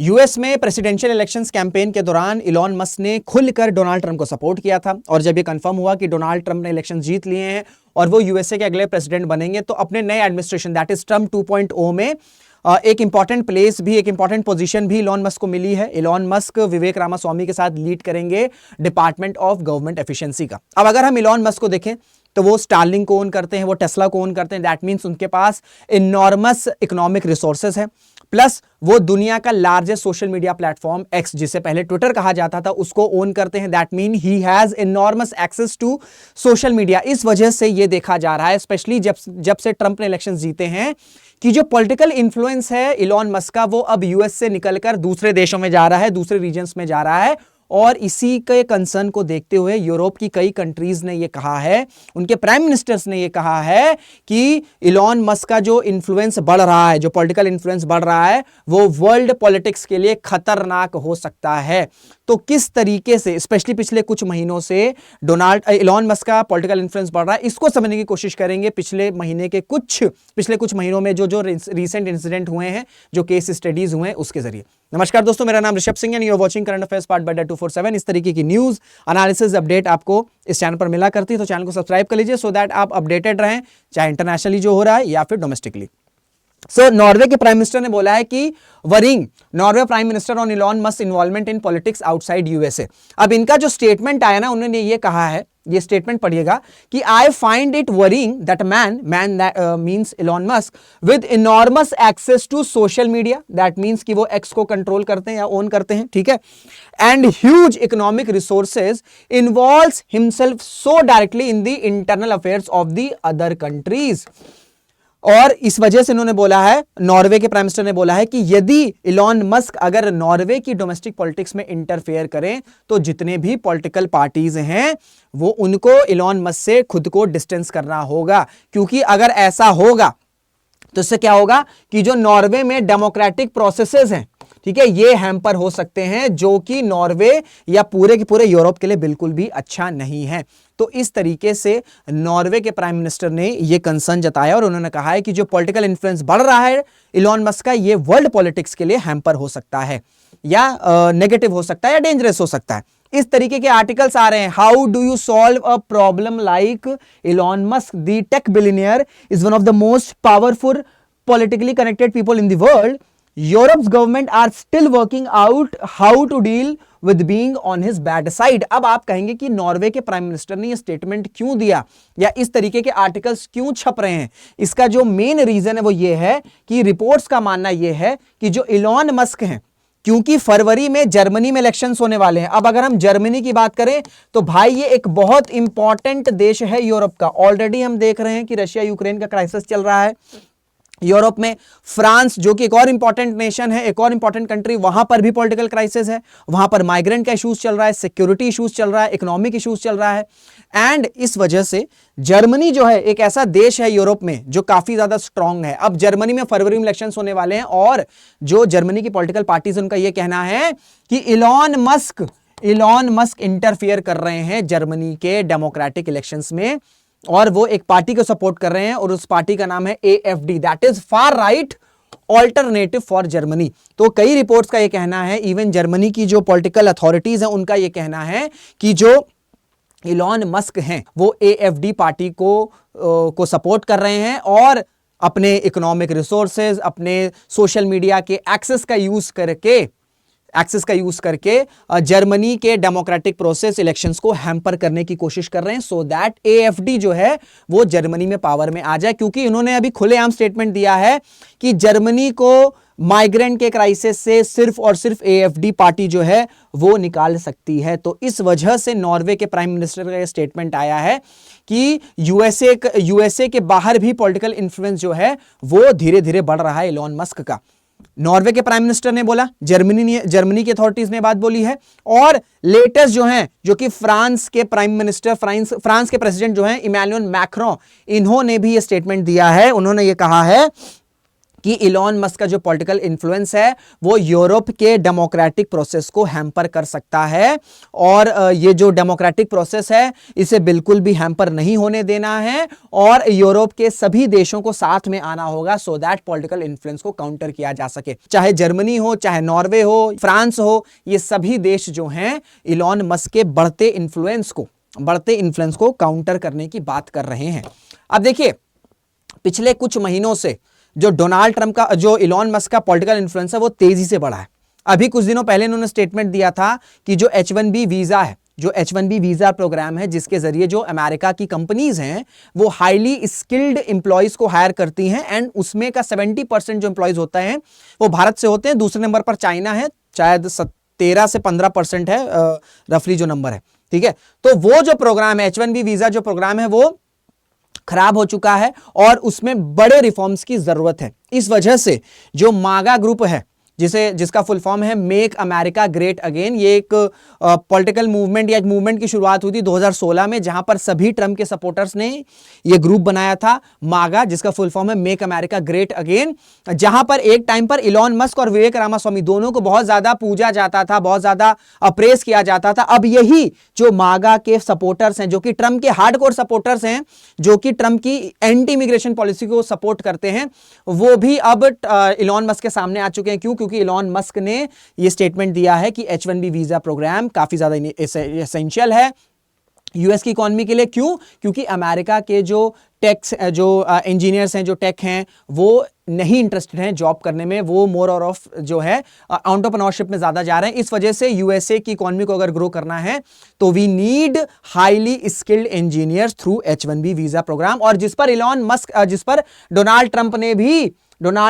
US में presidential elections campaign के दौरान इलॉन मस्क ने खुलकर डोनाल्ड ट्रंप को सपोर्ट किया था और जब ये कंफर्म हुआ कि डोनाल्ड ट्रंप ने इलेक्शन जीत लिए हैं और वो यूएसए के अगले प्रेसिडेंट बनेंगे, तो अपने नए एडमिनिस्ट्रेशन दैट इज ट्रंप 2.0 में एक इंपॉर्टेंट प्लेस भी, एक इंपॉर्टेंट पोजीशन भी इलॉन मस्क को मिली है। इलॉन मस्क विवेक रामास्वामी के साथ लीड करेंगे डिपार्टमेंट ऑफ गवर्नमेंट एफिशिएंसी का। अब अगर हम इलॉन मस्क को देखें तो वो स्टारलिंक को ओन करते हैं, वो टेस्ला को ओन करते हैं। दैट मीन्स उनके पास इनॉर्मस इकोनॉमिक रिसोर्सेज है, प्लस वो दुनिया का largest social media platform x, जिसे पहले ट्विटर कहा जाता था, उसको ओन करते हैं। That mean he has enormous access to social media. इस वजह से ये देखा जा रहा है, स्पेशली जब से ट्रंप ने इलेक्शन जीते हैं, कि जो पॉलिटिकल इन्फ्लुएंस है इलॉन मस्क का, वो अब यूएस से निकलकर दूसरे देशों में जा रहा है, दूसरे रीजन्स में जा रहा है। और इसी के कंसर्न को देखते हुए यूरोप की कई कंट्रीज ने यह कहा है, उनके प्राइम मिनिस्टर्स ने यह कहा है कि इलॉन मस्क का जो इन्फ्लुएंस बढ़ रहा है, जो पॉलिटिकल इन्फ्लुएंस बढ़ रहा है, वो वर्ल्ड पॉलिटिक्स के लिए खतरनाक हो सकता है। तो किस तरीके से, स्पेशली पिछले कुछ महीनों से इलॉन मस्क का पॉलिटिकल इन्फ्लुएंस बढ़ रहा है, इसको समझने की कोशिश करेंगे। पिछले कुछ महीनों में जो रीसेंट इंसिडेंट हुए हैं, जो केस स्टडीज हुए हैं, उसके जरिए। नमस्कार दोस्तों, मेरा नाम ऋषभ सिंह है, you are watching current affairs part by 247। इस तरीके की न्यूज, एनालिसिस, अपडेट आपको इस चैनल पर मिला करती है, तो चैनल को सब्सक्राइब कर लीजिए सो दैट आप अपडेटेड रहें, चाहे इंटरनेशनली जो हो रहा है या फिर डोमेस्टिकली। नॉर्वे के प्राइम मिनिस्टर ने बोला है कि worrying Norway prime minister on Elon Musk involvement in politics outside USA. अब इनका जो स्टेटमेंट आया ना, उन्होंने ये कहा है, ये स्टेटमेंट पढ़िएगा कि I find it worrying that man means Elon Musk with enormous access to social media. That means कि वो एक्स को कंट्रोल करते हैं या ओन करते हैं, ठीक है, and huge economic resources involves himself so directly in the internal affairs of the other countries. और इस वजह से इन्होंने बोला है, नॉर्वे के प्राइम मिनिस्टर ने बोला है कि यदि इलॉन मस्क अगर नॉर्वे की डोमेस्टिक पॉलिटिक्स में इंटरफेयर करें, तो जितने भी पॉलिटिकल पार्टीज हैं वो उनको इलॉन मस्क से खुद को डिस्टेंस करना होगा। क्योंकि अगर ऐसा होगा तो इससे क्या होगा कि जो नॉर्वे में डेमोक्रेटिक प्रोसेसेस हैं, ठीक है, ये हैम्पर हो सकते हैं, जो कि नॉर्वे या पूरे के पूरे यूरोप के लिए बिल्कुल भी अच्छा नहीं है। तो इस तरीके से नॉर्वे के प्राइम मिनिस्टर ने ये कंसर्न जताया और उन्होंने कहा है कि जो पॉलिटिकल इन्फ्लुएंस बढ़ रहा है इलॉन मस्क का, ये वर्ल्ड पॉलिटिक्स के लिए हैम्पर हो सकता है, या नेगेटिव हो सकता है, या डेंजरस हो सकता है। इस तरीके के आर्टिकल्स आ रहे हैं। How do you solve a problem like Elon Musk the tech billionaire is one of the most powerful politically connected people in the world. Europe's government are still working out how to deal with being on his bad side. अब आप कहेंगे कि Norway के prime minister ने ये statement क्यों दिया या इस तरीके के आर्टिकल्स क्यों छप रहे हैं? इसका जो मेन रीजन है वो ये है कि रिपोर्ट्स का मानना ये है कि जो इलॉन मस्क हैं, क्योंकि फरवरी में जर्मनी में इलेक्शंस होने वाले हैं। अब अगर हम जर्मनी की बात करें तो भाई ये एक बहुत इंपॉर्टेंट देश है यूरोप का। ऑलरेडी हम देख रहे हैं कि रशिया यूक्रेन का क्राइसिस चल रहा है यूरोप में। फ्रांस जो कि एक और इंपॉर्टेंट नेशन है, एक और इंपॉर्टेंट कंट्री, वहां पर भी पॉलिटिकल क्राइसिस है, वहां पर माइग्रेंट का इश्यूज चल रहा है, सिक्योरिटी इश्यूज चल रहा है, इकोनॉमिक इश्यूज चल रहा है। एंड इस वजह से जर्मनी जो है एक ऐसा देश है यूरोप में जो काफी ज्यादा स्ट्रांग है। अब जर्मनी में फरवरी में इलेक्शंस होने वाले हैं और जो जर्मनी की पॉलिटिकल पार्टीज उनका यह कहना है कि इलॉन मस्क इंटरफियर कर रहे हैं जर्मनी के डेमोक्रेटिक इलेक्शंस में, और वो एक पार्टी को सपोर्ट कर रहे हैं और उस पार्टी का नाम है AFD, that is far right alternative for Germany. तो कई रिपोर्ट्स का ये कहना है, इवन जर्मनी की जो पॉलिटिकल अथॉरिटीज हैं उनका ये कहना है कि जो इलॉन मस्क हैं वो AFD पार्टी को सपोर्ट कर रहे हैं और अपने इकोनॉमिक रिसोर्सेज, अपने सोशल मीडिया के एक्सेस का यूज करके जर्मनी के डेमोक्रेटिक प्रोसेस इलेक्शंस को हैम्पर करने की कोशिश कर रहे हैं, सो दैट AFD जो है वो जर्मनी में पावर में आ जाए। क्योंकि इन्होंने अभी खुलेआम स्टेटमेंट दिया है कि जर्मनी को माइग्रेंट के क्राइसिस से सिर्फ और सिर्फ AFD पार्टी जो है वो निकाल सकती है। तो इस वजह से नॉर्वे के प्राइम मिनिस्टर का यह स्टेटमेंट आया है कि यूएसए के बाहर भी पॉलिटिकल इन्फ्लुएंस जो है वो धीरे धीरे बढ़ रहा है इलॉन मस्क का। नॉर्वे के प्राइम मिनिस्टर ने बोला, जर्मनी की अथॉरिटीज ने बात बोली है, और लेटेस्ट जो हैं, जो कि फ्रांस के प्रेसिडेंट जो हैं इमैनुअल मैक्रों, इन्होंने भी ये स्टेटमेंट दिया है। उन्होंने ये कहा है कि इलॉन मस्क का जो पॉलिटिकल इन्फ्लुएंस है वो यूरोप के डेमोक्रेटिक प्रोसेस को हैम्पर कर सकता है, और ये जो डेमोक्रेटिक प्रोसेस है इसे बिल्कुल भी हैम्पर नहीं होने देना है, और यूरोप के सभी देशों को साथ में आना होगा सो दैट पॉलिटिकल इन्फ्लुएंस को काउंटर किया जा सके। चाहे जर्मनी हो, चाहे नॉर्वे हो, फ्रांस हो, ये सभी देश जो हैं इलॉन मस्क के बढ़ते इन्फ्लुएंस को काउंटर करने की बात कर रहे हैं। अब देखिए, पिछले कुछ महीनों से जो डोनाल्ड ट्रंप का, जो इलॉन मस्क का पॉलिटिकल इन्फ्लुएंस है वो तेजी से बढ़ा है। अभी कुछ दिनों पहले इन्होंने स्टेटमेंट दिया था कि जो H1B वीजा है, जो H1B वीजा प्रोग्राम है, जिसके जरिए जो अमेरिका की कंपनीज हैं वो हाईली स्किल्ड एम्प्लॉयज को हायर करती हैं, एंड उसमें का 70% जो एम्प्लॉयज होते हैं वो भारत से होते हैं। दूसरे नंबर पर चाइना है, शायद 13 से 15% है रफली जो नंबर है, ठीक है। तो वो जो प्रोग्राम है, H1B वीजा जो प्रोग्राम है वो खराब हो चुका है और उसमें बड़े रिफॉर्म्स की जरूरत है। इस वजह से जो मागा ग्रुप है, जिसका फुल फॉर्म है मेक अमेरिका ग्रेट अगेन, ये एक पॉलिटिकल मूवमेंट या एक मूवमेंट की शुरुआत हुई थी 2016 में, जहां पर सभी ट्रंप के सपोर्टर्स ने ये ग्रुप बनाया था मागा, जिसका फुल फॉर्म है मेक अमेरिका ग्रेट अगेन, जहां पर एक टाइम पर इलॉन मस्क और विवेक रामास्वामी दोनों को बहुत ज्यादा पूजा जाता था, बहुत ज्यादा अप्रेस किया जाता था। अब यही जो मागा के सपोर्टर्स हैं, जो कि ट्रंप के हार्डकोर सपोर्टर्स हैं, जो कि ट्रंप की एंटी इमिग्रेशन पॉलिसी को सपोर्ट करते हैं, वो भी अब इलॉन मस्क के सामने आ चुके हैं। क्योंकि इलॉन मस्क ने यह स्टेटमेंट दिया है कि H1B वीजा प्रोग्राम काफी ज्यादा एसेंशियल है यूएस की इकोनॉमी के लिए। क्यों? क्योंकि अमेरिका के जो इंजीनियर्स हैं, जो टेक हैं, वो नहीं इंटरेस्टेड हैं जॉब करने में, वो मोर और ऑफ जो है एंटरप्रेन्योरशिप में ज्यादा जा रहे हैं। इस वजह से यूएसए की इकोनॉमी को अगर ग्रो करना है तो we need highly skilled engineers through H1B visa program, और जिस पर डोनाल्ड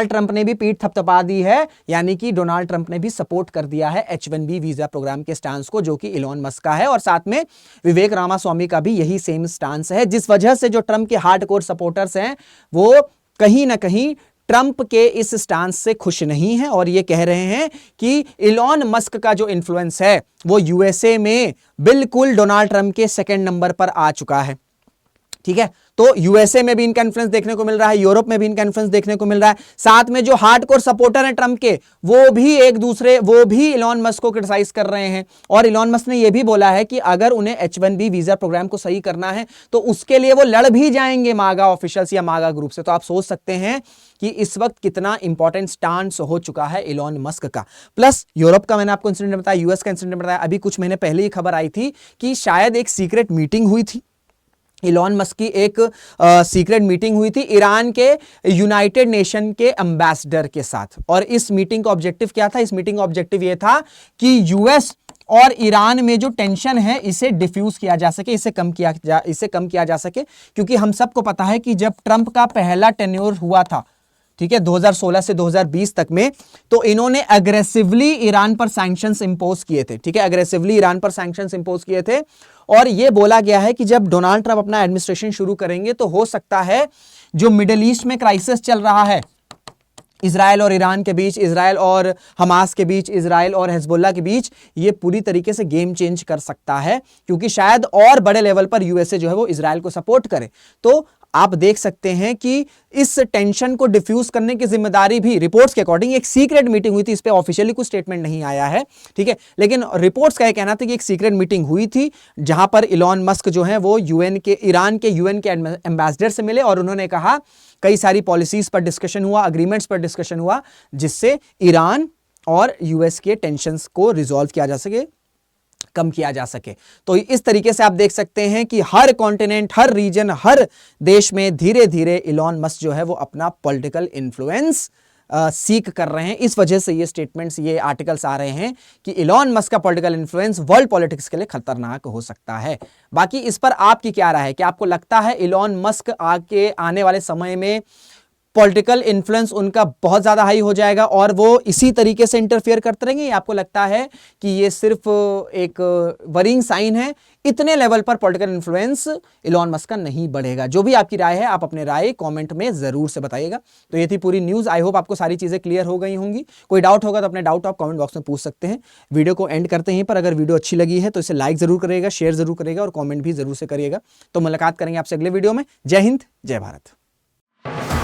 ट्रंप ने भी पीठ थपथपा दी है, यानी कि डोनाल्ड ट्रंप ने भी सपोर्ट कर दिया है H1B वीजा प्रोग्राम के स्टांस को, जो कि इलॉन मस्क का है, और साथ में विवेक रामास्वामी का भी यही सेम स्टांस है। जिस वजह से जो ट्रंप के हार्डकोर सपोर्टर्स हैं वो कहीं ना कहीं ट्रंप के इस स्टांस से खुश नहीं है, और ये कह रहे हैं कि इलॉन मस्क का जो इन्फ्लुएंस है वो यूएसए में बिल्कुल डोनाल्ड ट्रंप के सेकंड नंबर पर आ चुका है, ठीक है। तो यूएसए में भी इनका इन्फ्लुएंस देखने को मिल रहा है, यूरोप में भी इनका इन्फ्लुएंस देखने को मिल रहा है। साथ में जो हार्डकोर सपोर्टर हैं ट्रंप के, वो भी इलॉन मस्क को क्रिटिसाइज कर रहे हैं, और इलॉन मस्क ने यह भी बोला है कि अगर उन्हें H1B वीजा प्रोग्राम को सही करना है तो उसके लिए वो लड़ भी जाएंगे मागा ऑफिशियल्स या मागा ग्रुप से। तो आप सोच सकते हैं कि इस वक्त कितना इंपॉर्टेंट स्टांस हो चुका है इलॉन मस्क का। प्लस यूरोप का मैंने आपको इंसिडेंट बताया, यूएस का इंसिडेंट बताया। अभी कुछ महीने पहले ही खबर आई थी कि शायद एक सीक्रेट मीटिंग हुई थी, इलॉन मस्क की एक सीक्रेट मीटिंग हुई थी ईरान के यूनाइटेड नेशन के एम्बेसडर के साथ। और इस मीटिंग का ऑब्जेक्टिव क्या था? इस मीटिंग का ऑब्जेक्टिव यह था कि यूएस और ईरान में जो टेंशन है इसे डिफ्यूज किया जा सके, इसे कम किया जा सके। क्योंकि हम सबको पता है कि जब ट्रंप का पहला टेन्योर हुआ था, ठीक है, 2016 से 2020 तक में, तो इन्होंने अग्रेसिवली ईरान पर सैंक्शंस इंपोज किए थे, ठीक है, अग्रेसिवली ईरान पर सैंक्शंस इंपोज किए थे। और यह बोला गया है कि जब डोनाल्ड ट्रंप अपना एडमिनिस्ट्रेशन शुरू करेंगे तो हो सकता है जो मिडिल ईस्ट में क्राइसिस चल रहा है, इजराइल और ईरान के बीच, इजराइल और हमास के बीच, इजराइल और हिजबुल्लाह के बीच, ये पूरी तरीके से गेम चेंज कर सकता है। क्योंकि शायद और बड़े लेवल पर यूएसए जो है वो इजराइल को सपोर्ट करे। तो आप देख सकते हैं कि इस टेंशन को डिफ्यूज करने की जिम्मेदारी भी रिपोर्ट्स के अकॉर्डिंग, एक सीक्रेट मीटिंग हुई थी, इस पे ऑफिशियली कुछ स्टेटमेंट नहीं आया है, ठीक है, लेकिन रिपोर्ट्स का यह कहना था कि एक सीक्रेट मीटिंग हुई थी जहां पर इलॉन मस्क जो है वो ईरान के एम्बेसडर से मिले, और उन्होंने कहा कई सारी पॉलिसीज पर डिस्कशन हुआ, अग्रीमेंट्स पर डिस्कशन हुआ, जिससे ईरान और यूएस के टेंशंस को रिजॉल्व किया जा सके, कम किया जा सके। तो इस तरीके से आप देख सकते हैं कि हर कॉन्टिनेंट, हर रीजन, हर देश में धीरे धीरे इलॉन मस्क जो है वो अपना पॉलिटिकल इन्फ्लुएंस सीख कर रहे हैं। इस वजह से ये स्टेटमेंट्स, ये आर्टिकल्स आ रहे हैं कि इलॉन मस्क का पॉलिटिकल इन्फ्लुएंस वर्ल्ड पॉलिटिक्स के लिए खतरनाक हो सकता है। बाकी इस पर आपकी क्या राय है? कि आपको लगता है इलॉन मस्क आने वाले समय में पॉलिटिकल इन्फ्लुएंस उनका बहुत ज्यादा हाई हो जाएगा और वो इसी तरीके से इंटरफेयर करते रहेंगे, या आपको लगता है कि ये सिर्फ एक वरिंग साइन है, इतने लेवल पर पॉलिटिकल इन्फ्लुएंस इलॉन मस्क का नहीं बढ़ेगा? जो भी आपकी राय है, आप अपने राय कमेंट में जरूर से बताइएगा। तो ये थी पूरी न्यूज। आई होप आपको सारी चीजें क्लियर हो गई होंगी। कोई डाउट होगा तो अपने डाउट आप कमेंट बॉक्स में पूछ सकते हैं। वीडियो को एंड करते हैं, पर अगर वीडियो अच्छी लगी है तो इसे लाइक जरूर करिएगा, शेयर जरूर करिएगा और कमेंट भी जरूर से करिएगा। तो मुलाकात करेंगे आपसे अगले वीडियो में। जय हिंद, जय भारत।